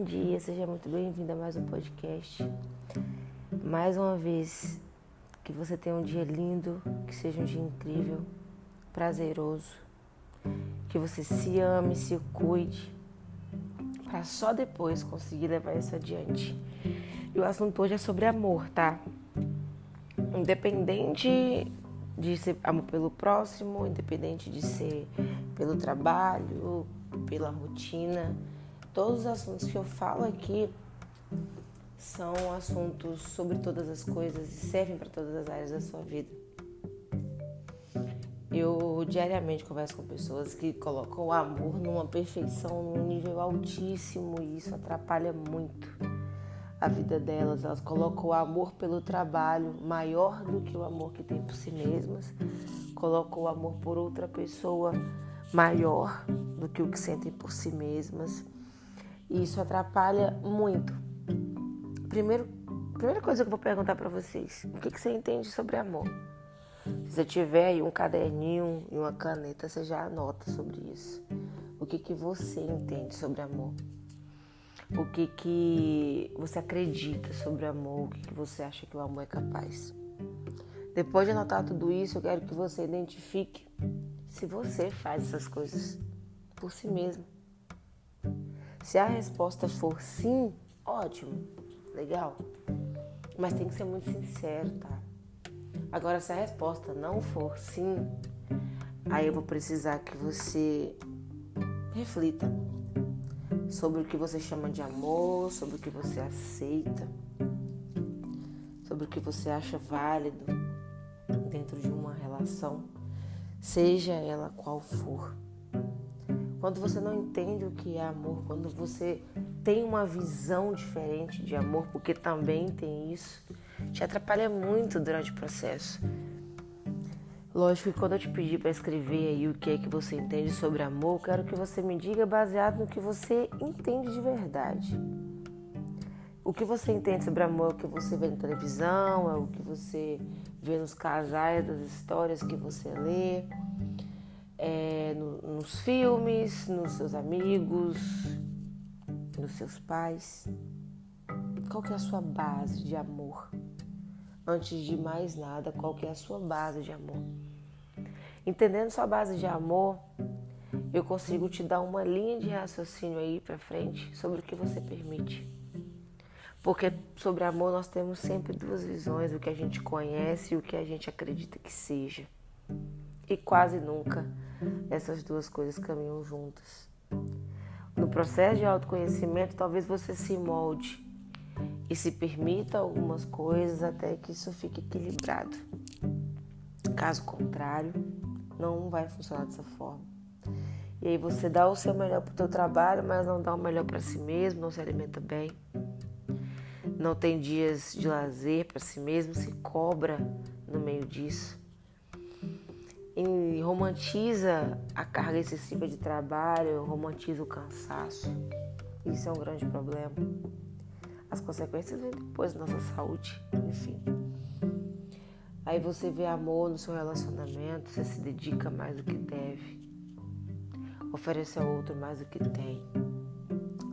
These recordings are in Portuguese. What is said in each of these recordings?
dia, seja muito bem-vindo a mais um podcast. Mais uma vez, que você tenha um dia lindo, que seja um dia incrível, prazeroso, que você se ame, se cuide, para só depois conseguir levar isso adiante. E o assunto hoje é sobre amor, tá? Independente de ser amor pelo próximo, independente de ser pelo trabalho, pela rotina, todos os assuntos que eu falo aqui são assuntos sobre todas as coisas e servem para todas as áreas da sua vida. Eu diariamente converso com pessoas que colocam o amor numa perfeição, num nível altíssimo, e isso atrapalha muito a vida delas. Elas colocam o amor pelo trabalho maior do que o amor que tem por si mesmas, colocam o amor por outra pessoa maior do que o que sentem por si mesmas, e isso atrapalha muito. Primeira coisa que eu vou perguntar para vocês: o que você entende sobre amor? Se você tiver aí um caderninho e uma caneta, você já anota sobre isso. O que você entende sobre amor? O que você acredita sobre amor? O que você acha que o amor é capaz? Depois de anotar tudo isso, eu quero que você identifique se você faz essas coisas por si mesmo. Se a resposta for sim, ótimo, legal. Mas tem que ser muito sincero, tá? Agora, se a resposta não for sim, aí eu vou precisar que você reflita sobre o que você chama de amor, sobre o que você aceita, sobre o que você acha válido dentro de uma relação, seja ela qual for. Quando você não entende o que é amor, quando você tem uma visão diferente de amor, porque também tem isso, te atrapalha muito durante o processo. Lógico que quando eu te pedir para escrever aí o que é que você entende sobre amor, eu quero que você me diga baseado no que você entende de verdade. O que você entende sobre amor é o que você vê na televisão, é o que você vê nos casais, das histórias que você lê, nos filmes, nos seus amigos, nos seus pais. Qual que é a sua base de amor? Antes de mais nada, qual que é a sua base de amor? Entendendo sua base de amor, eu consigo te dar uma linha de raciocínio aí pra frente sobre o que você permite. Porque sobre amor nós temos sempre duas visões, o que a gente conhece e o que a gente acredita que seja. E quase nunca essas duas coisas caminham juntas. No processo de autoconhecimento, talvez você se molde e se permita algumas coisas até que isso fique equilibrado. Caso contrário, não vai funcionar dessa forma. E aí você dá o seu melhor para o teu trabalho, mas não dá o melhor para si mesmo, não se alimenta bem, não tem dias de lazer para si mesmo, se cobra no meio disso. E romantiza a carga excessiva de trabalho, romantiza o cansaço. Isso é um grande problema. As consequências vêm depois da nossa saúde, enfim. Aí você vê amor no seu relacionamento, você se dedica mais do que deve, oferece ao outro mais do que tem.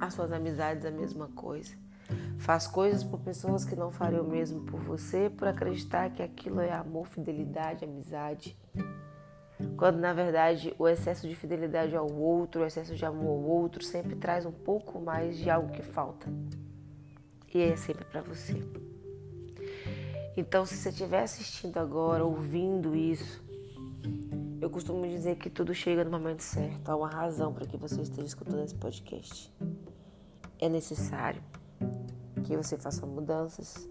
As suas amizades a mesma coisa. Faz coisas por pessoas que não fariam o mesmo por você, por acreditar que aquilo é amor, fidelidade, amizade. Quando na verdade o excesso de fidelidade ao outro, o excesso de amor ao outro sempre traz um pouco mais de algo que falta. E é sempre para você. Então, se você estiver assistindo agora, ouvindo isso, eu costumo dizer que tudo chega no momento certo. Há uma razão para que você esteja escutando esse podcast. É necessário que você faça mudanças,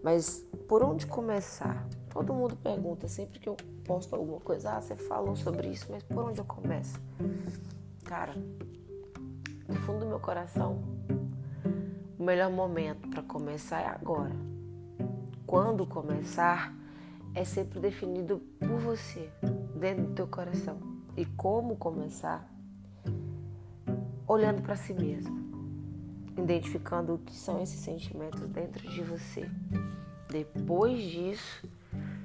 mas por onde começar? Todo mundo pergunta, sempre que eu posto alguma coisa, você falou sobre isso, mas por onde eu começo? Cara, no fundo do meu coração, o melhor momento para começar é agora. Quando começar é sempre definido por você, dentro do teu coração. E como começar? Olhando para si mesmo, identificando o que são esses sentimentos dentro de você. Depois disso,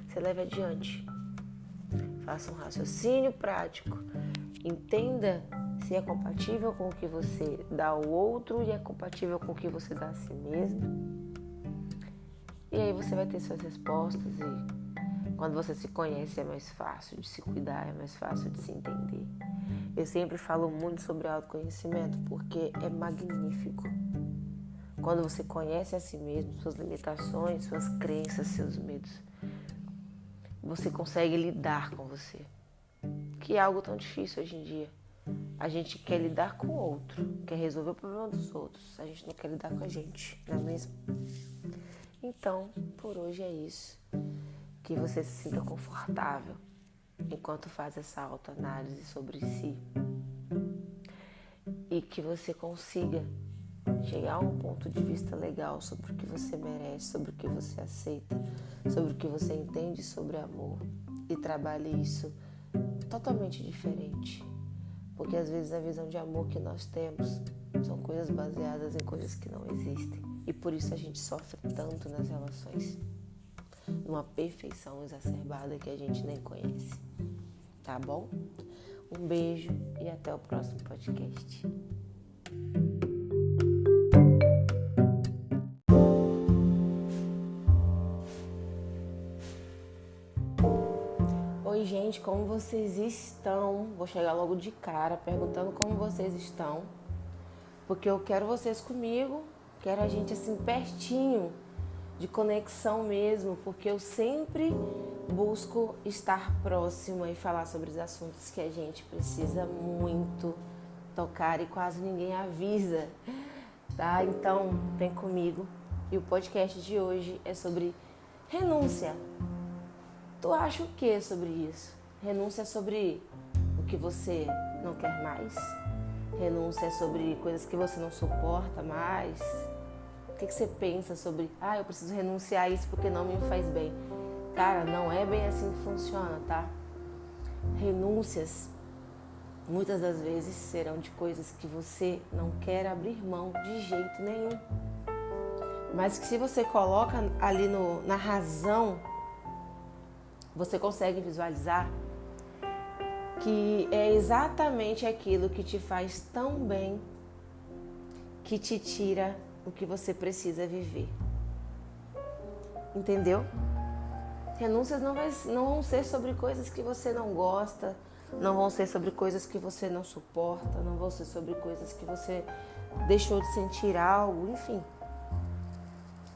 você leva adiante. Faça um raciocínio prático. Entenda se é compatível com o que você dá ao outro e é compatível com o que você dá a si mesmo. E aí você vai ter suas respostas e quando você se conhece é mais fácil de se cuidar, é mais fácil de se entender. Eu sempre falo muito sobre autoconhecimento porque é magnífico. Quando você conhece a si mesmo, suas limitações, suas crenças, seus medos, você consegue lidar com você, que é algo tão difícil hoje em dia. A gente quer lidar com o outro, quer resolver o problema dos outros, a gente não quer lidar com a gente, não é mesmo? Então, por hoje é isso. Que você se sinta confortável enquanto faz essa autoanálise sobre si e que você consiga chegar a um ponto de vista legal sobre o que você merece, sobre o que você aceita, sobre o que você entende sobre amor e trabalhe isso totalmente diferente. Porque às vezes a visão de amor que nós temos são coisas baseadas em coisas que não existem. E por isso a gente sofre tanto nas relações. Numa perfeição exacerbada que a gente nem conhece. Tá bom? Um beijo e até o próximo podcast. Oi, gente, como vocês estão? Vou chegar logo de cara perguntando como vocês estão, porque eu quero vocês comigo, quero a gente assim pertinho, de conexão mesmo, porque eu sempre busco estar próxima e falar sobre os assuntos que a gente precisa muito tocar e quase ninguém avisa, tá? Então, vem comigo. E o podcast de hoje é sobre renúncia. Tu acha o que sobre isso? Renúncia é sobre o que você não quer mais? Renúncia é sobre coisas que você não suporta mais? O que você pensa sobre, eu preciso renunciar a isso porque não me faz bem? Cara, não é bem assim que funciona, tá? Renúncias, muitas das vezes, serão de coisas que você não quer abrir mão de jeito nenhum. Mas que se você coloca ali na razão, você consegue visualizar que é exatamente aquilo que te faz tão bem, que te tira o que você precisa viver. Entendeu? Renúncias não vão ser sobre coisas que você não gosta, não vão ser sobre coisas que você não suporta, não vão ser sobre coisas que você deixou de sentir algo, enfim.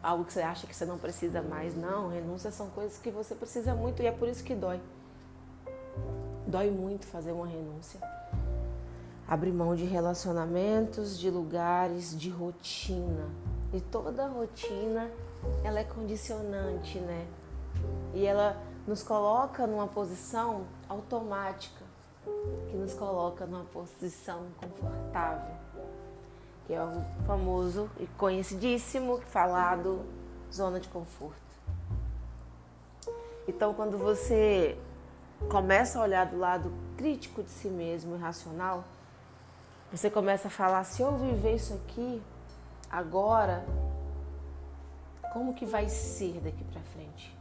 Algo que você acha que você não precisa mais. Não, renúncias são coisas que você precisa muito e é por isso que dói. Dói muito fazer uma renúncia. Abrir mão de relacionamentos, de lugares, de rotina. E toda rotina, ela é condicionante, né? E ela nos coloca numa posição automática, que nos coloca numa posição confortável, que é o famoso e conhecidíssimo falado zona de conforto. Então, quando você começa a olhar do lado crítico de si mesmo e racional, você começa a falar, se eu viver isso aqui agora, como que vai ser daqui pra frente?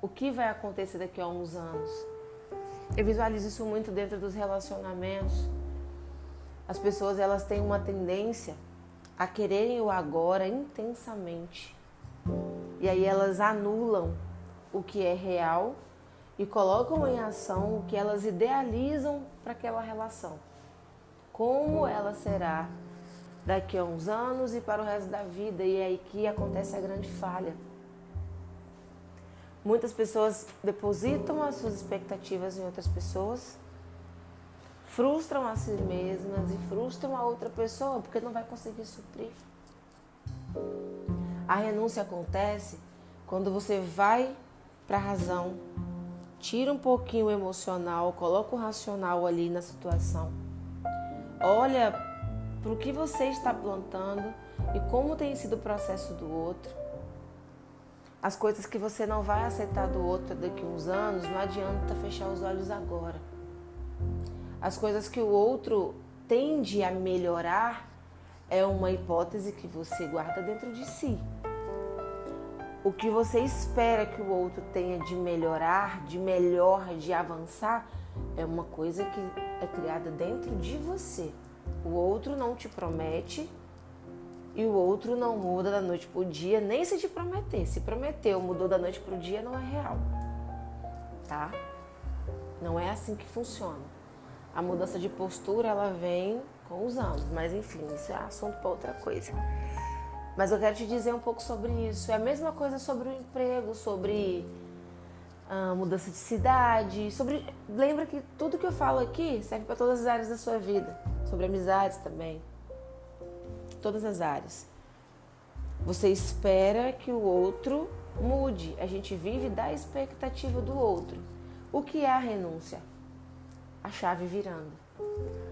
O que vai acontecer daqui a uns anos? Eu visualizo isso muito dentro dos relacionamentos. As pessoas, elas têm uma tendência a quererem o agora intensamente. E aí elas anulam o que é real e colocam em ação o que elas idealizam para aquela relação. Como ela será daqui a uns anos e para o resto da vida. E é aí que acontece a grande falha. Muitas pessoas depositam as suas expectativas em outras pessoas, frustram a si mesmas e frustram a outra pessoa porque não vai conseguir suprir. A renúncia acontece quando você vai para a razão, tira um pouquinho o emocional, coloca o racional ali na situação. Olha para o que você está plantando e como tem sido o processo do outro. As coisas que você não vai aceitar do outro daqui a uns anos, não adianta fechar os olhos agora. As coisas que o outro tende a melhorar é uma hipótese que você guarda dentro de si. O que você espera que o outro tenha de melhorar, de melhor, de avançar, é uma coisa que é criada dentro de você. O outro não te promete e o outro não muda da noite pro dia, nem se te prometer. Se prometeu, mudou da noite pro dia, não é real, tá? Não é assim que funciona. A mudança de postura, ela vem com os anos, mas enfim, isso é assunto para outra coisa. Mas eu quero te dizer um pouco sobre isso. É a mesma coisa sobre o emprego, sobre mudança de cidade, sobre... Lembra que tudo que eu falo aqui serve para todas as áreas da sua vida. Sobre amizades também. Todas as áreas. Você espera que o outro mude. A gente vive da expectativa do outro. O que é a renúncia? A chave virando.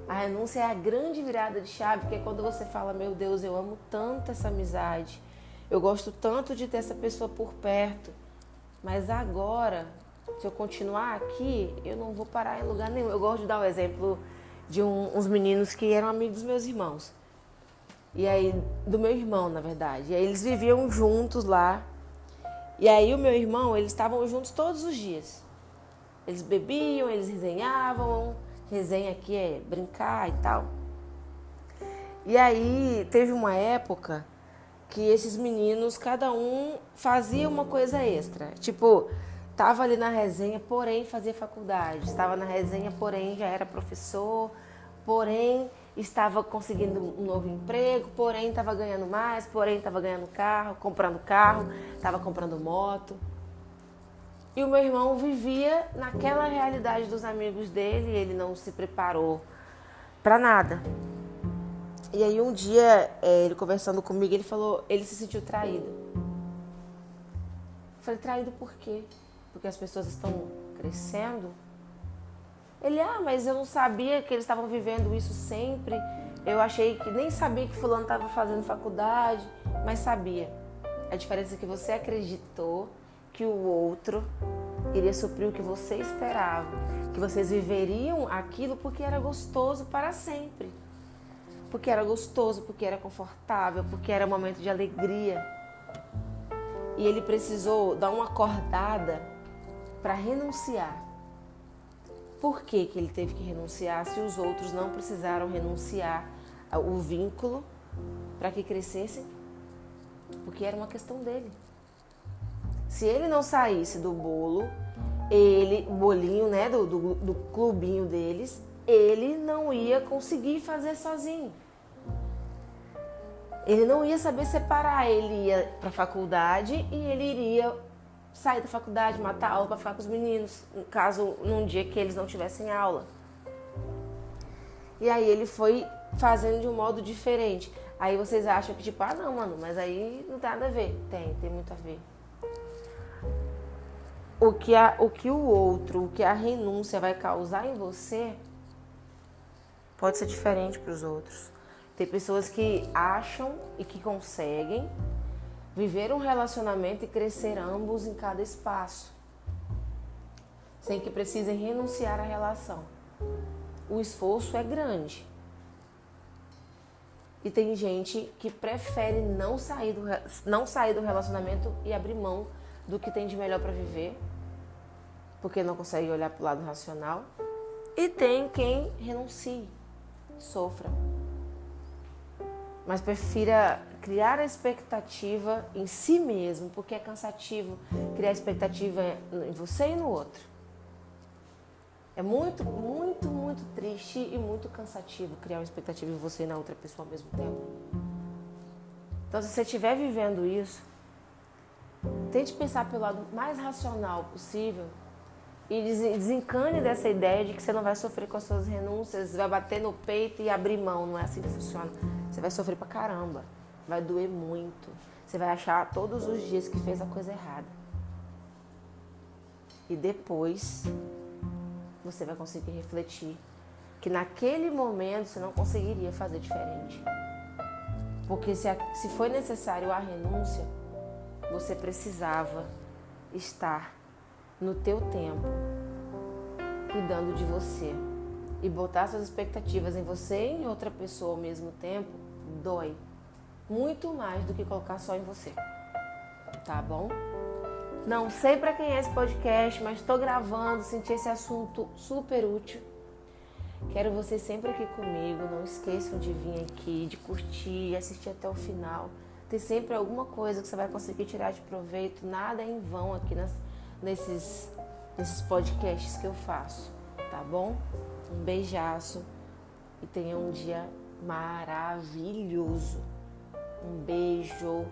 A renúncia é a grande virada de chave, que é quando você fala, meu Deus, eu amo tanto essa amizade, eu gosto tanto de ter essa pessoa por perto, mas agora, se eu continuar aqui, eu não vou parar em lugar nenhum. Eu gosto de dar o exemplo de uns meninos que eram amigos dos meus irmãos. E aí, do meu irmão, na verdade. E aí eles viviam juntos lá. E aí o meu irmão, eles estavam juntos todos os dias. Eles bebiam, eles resenhavam. Resenha aqui é brincar e tal. E aí teve uma época que esses meninos, cada um fazia uma coisa extra. Tipo, tava ali na resenha, porém fazia faculdade. Estava na resenha, porém já era professor. Porém estava conseguindo um novo emprego. Porém estava ganhando mais. Porém estava ganhando carro, estava comprando moto. E o meu irmão vivia naquela realidade dos amigos dele, ele não se preparou para nada. E aí um dia, ele conversando comigo, ele falou, ele se sentiu traído. Eu falei, traído por quê? Porque as pessoas estão crescendo? Ele, mas eu não sabia que eles estavam vivendo isso sempre. Eu achei que, nem sabia que fulano estava fazendo faculdade, mas sabia. A diferença é que você acreditou que o outro iria suprir o que você esperava, que vocês viveriam aquilo porque era gostoso para sempre, porque era gostoso, porque era confortável, porque era um momento de alegria. E ele precisou dar uma acordada para renunciar. Por que que ele teve que renunciar se os outros não precisaram renunciar ao vínculo para que crescessem? Porque era uma questão dele. Se ele não saísse do bolo, bolinho, né, do clubinho deles, ele não ia conseguir fazer sozinho. Ele não ia saber separar, ele ia para a faculdade e ele iria sair da faculdade, matar a aula para ficar com os meninos, num dia que eles não tivessem aula. E aí ele foi fazendo de um modo diferente. Aí vocês acham que tipo, não, mano, mas aí não tem nada a ver. Tem muito a ver. O que a renúncia vai causar em você pode ser diferente para os outros. Tem pessoas que acham e que conseguem viver um relacionamento e crescer ambos em cada espaço, sem que precisem renunciar à relação. O esforço é grande. E tem gente que prefere não sair do relacionamento e abrir mão do que tem de melhor para viver, porque não consegue olhar para o lado racional. E tem quem renuncie, sofra. Mas prefira criar a expectativa em si mesmo, porque é cansativo criar expectativa em você e no outro. É muito, muito, muito triste e muito cansativo criar uma expectativa em você e na outra pessoa ao mesmo tempo. Então, se você estiver vivendo isso, tente pensar pelo lado mais racional possível e desencane dessa ideia de que você não vai sofrer com as suas renúncias, vai bater no peito e abrir mão. Não é assim que funciona. Você vai sofrer pra caramba, vai doer muito. Você vai achar todos os dias que fez a coisa errada. E depois você vai conseguir refletir que naquele momento você não conseguiria fazer diferente. Porque se foi necessário a renúncia, você precisava estar no teu tempo, cuidando de você. E botar suas expectativas em você e em outra pessoa ao mesmo tempo, dói. Muito mais do que colocar só em você. Tá bom? Não sei pra quem é esse podcast, mas estou gravando, senti esse assunto super útil. Quero vocês sempre aqui comigo. Não esqueçam de vir aqui, de curtir, assistir até o final. Tem sempre alguma coisa que você vai conseguir tirar de proveito. Nada é em vão aqui nesses podcasts que eu faço, tá bom? Um beijaço e tenha um dia maravilhoso. Um beijo.